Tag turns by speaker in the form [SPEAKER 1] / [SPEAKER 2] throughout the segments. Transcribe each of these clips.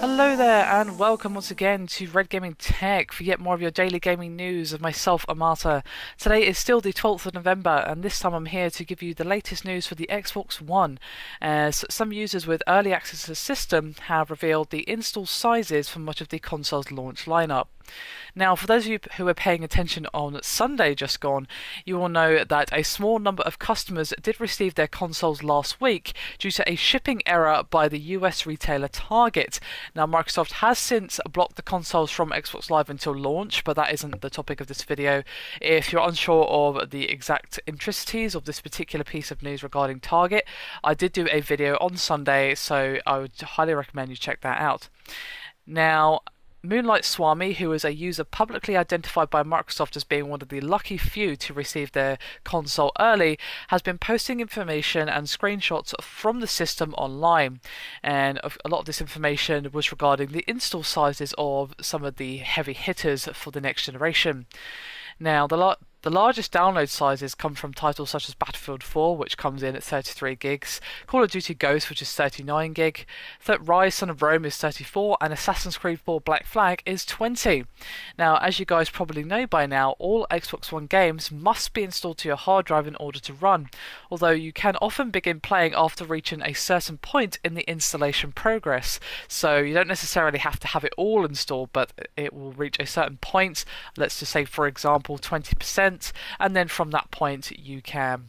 [SPEAKER 1] Hello there, and welcome once again to Red Gaming Tech for yet more of your daily gaming news of myself, Amata. Today is still the 12th of November, and this time I'm here to give you the latest news for the Xbox One, as some users with early access to the system have revealed the install sizes for much of the console's launch lineup. Now, for those of you who were paying attention on Sunday just gone, you will know that a small number of customers did receive their consoles last week due to a shipping error by the US retailer Target. Now, Microsoft has since blocked the consoles from Xbox Live until launch, but that isn't the topic of this video. If you're unsure of the exact intricacies of this particular piece of news regarding Target, I did do a video on Sunday, so I would highly recommend you check that out. Now, Moonlight Swami, who is a user publicly identified by Microsoft as being one of the lucky few to receive their console early, has been posting information and screenshots from the system online. And a lot of this information was regarding the install sizes of some of the heavy hitters for the next generation. Now, the largest download sizes come from titles such as Battlefield 4, which comes in at 33 gigs, Call of Duty Ghosts, which is 39 gig, Ryse Son of Rome is 34, and Assassin's Creed 4 Black Flag is 20. Now, as you guys probably know by now, all Xbox One games must be installed to your hard drive in order to run, although you can often begin playing after reaching a certain point in the installation progress, so you don't necessarily have to have it all installed, but it will reach a certain point, let's just say for example 20%, and then from that point you can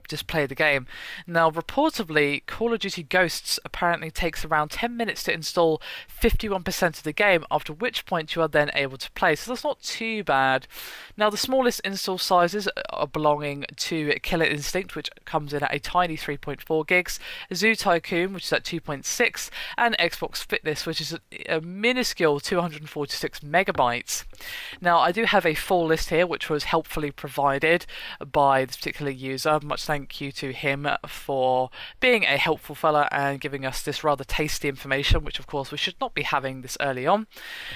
[SPEAKER 1] just play the game. Now, reportedly, Call of Duty Ghosts apparently takes around 10 minutes to install 51% of the game, after which point you are then able to play, so that's not too bad. Now, the smallest install sizes are belonging to Killer Instinct, which comes in at a tiny 3.4 gigs, Zoo Tycoon, which is at 2.6, and Xbox Fitness, which is a minuscule 246 megabytes. Now, I do have a full list here, which was helpfully provided by this particular user. Much thank you to him for being a helpful fella and giving us this rather tasty information, which of course we should not be having this early on.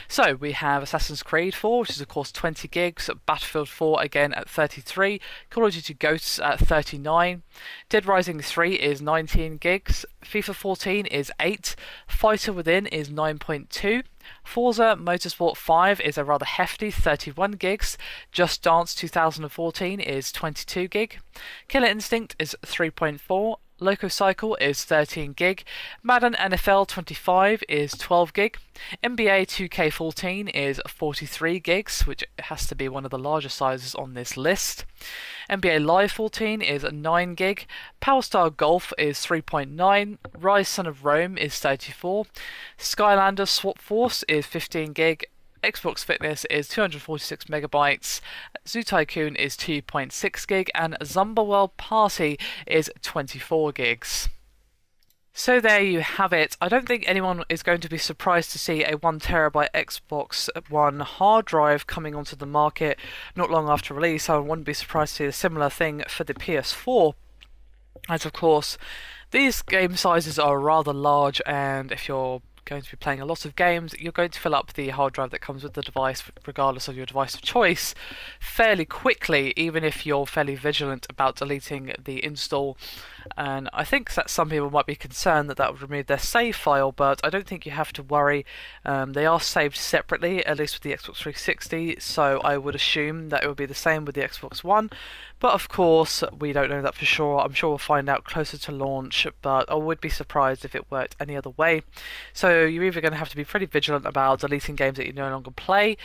[SPEAKER 1] So we have Assassin's Creed 4, which is of course 20 gigs, Battlefield 4 again at 33, Call of Duty Ghosts at 39, Dead Rising 3 is 19 gigs, FIFA 14 is 8, Fighter Within is 9.2, Forza Motorsport 5 is a rather hefty 31 gigs, Just Dance 2014 is 22 gig, Killer Instinct is 3.4, Loco Cycle is 13 gig, Madden NFL 25 is 12 gig, NBA 2K14 is 43 gigs, which has to be one of the larger sizes on this list. NBA Live 14 is 9 gig, Power Star Golf is 3.9, Ryse Son of Rome is 34, Skylanders Swap Force is 15 gig, Xbox Fitness is 246 megabytes, Zoo Tycoon is 2.6 gig, and Zumba World Party is 24 gigs. So there you have it. I don't think anyone is going to be surprised to see a 1TB Xbox One hard drive coming onto the market not long after release. I wouldn't be surprised to see a similar thing for the PS4, as of course these game sizes are rather large, and if you're going to be playing a lot of games, you're going to fill up the hard drive that comes with the device, regardless of your device of choice, fairly quickly, even if you're fairly vigilant about deleting the install. And I think that some people might be concerned that that would remove their save file, but I don't think you have to worry. They are saved separately, at least with the Xbox 360, so I would assume that it would be the same with the Xbox One. But of course, we don't know that for sure. I'm sure we'll find out closer to launch, but I would be surprised if it worked any other way. So you're either going to have to be pretty vigilant about deleting games that you no longer play,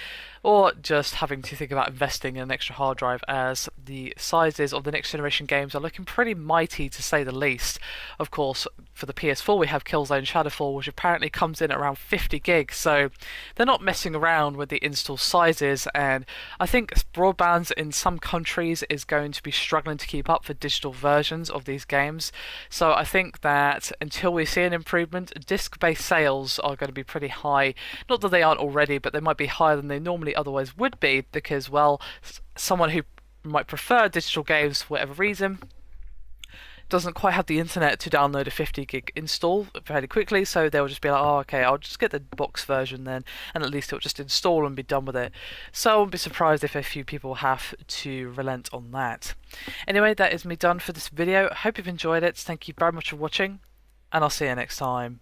[SPEAKER 1] or just having to think about investing in an extra hard drive, as the sizes of the next generation games are looking pretty mighty to say the least. Of course, for the PS4 we have Killzone Shadowfall, which apparently comes in at around 50 gigs, so they're not messing around with the install sizes, and I think broadband in some countries is going to be struggling to keep up for digital versions of these games. So I think that until we see an improvement, disc-based sales are going to be pretty high. Not that they aren't already, but they might be higher than they normally otherwise would be, because, well, someone who might prefer digital games for whatever reason doesn't quite have the internet to download a 50 gig install fairly quickly, so they'll just be like, oh, okay, I'll just get the box version then, and at least it'll just install and be done with it. So I wouldn't be surprised if a few people have to relent on that. Anyway, that is me done for this video. Hope you've enjoyed it. Thank you very much for watching, and I'll see you next time.